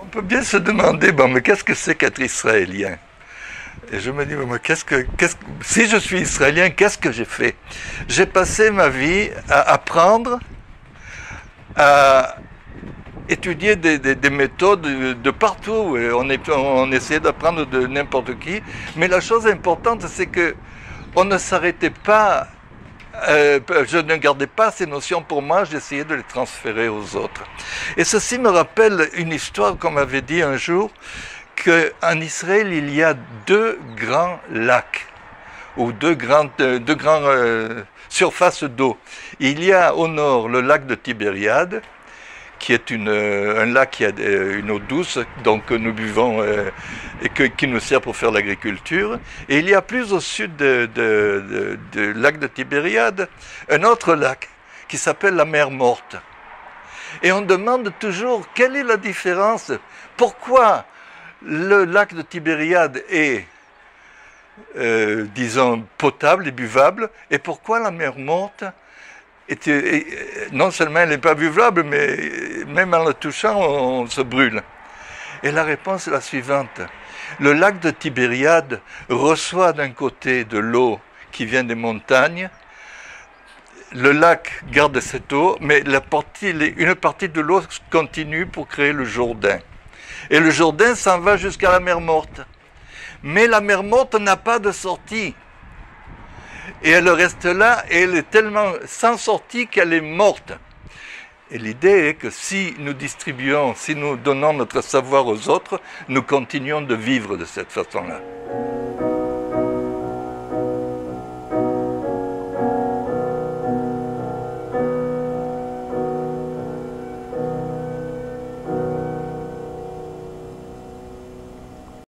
peut bien se demander, bon, mais qu'est-ce que c'est qu'être israélien? Et je me dis, mais si je suis israélien, qu'est-ce que j'ai fait? J'ai passé ma vie à apprendre, à étudier des méthodes de partout. On essayait d'apprendre de n'importe qui. Mais la chose importante, c'est que on ne s'arrêtait pas. Je ne gardais pas ces notions pour moi, j'essayais de les transférer aux autres. Et ceci me rappelle une histoire qu'on m'avait dit un jour, qu'en Israël, il y a deux grands lacs, ou deux grandes surfaces d'eau. Il y a au nord le lac de Tibériade, qui est un lac qui a une eau douce, donc que nous buvons et qui nous sert pour faire l'agriculture. Et il y a plus au sud du lac de Tibériade, un autre lac qui s'appelle la mer Morte. Et on demande toujours quelle est la différence, pourquoi le lac de Tibériade est, disons, potable et buvable, et pourquoi la mer Morte non seulement elle n'est pas buvable, mais même en la touchant, on se brûle. Et la réponse est la suivante. Le lac de Tibériade reçoit d'un côté de l'eau qui vient des montagnes. Le lac garde cette eau, mais une partie de l'eau continue pour créer le Jourdain. Et le Jourdain s'en va jusqu'à la mer Morte. Mais la mer Morte n'a pas de sortie. Et elle reste là, et elle est tellement sans sortie qu'elle est morte. Et l'idée est que si nous distribuons, si nous donnons notre savoir aux autres, nous continuons de vivre de cette façon-là.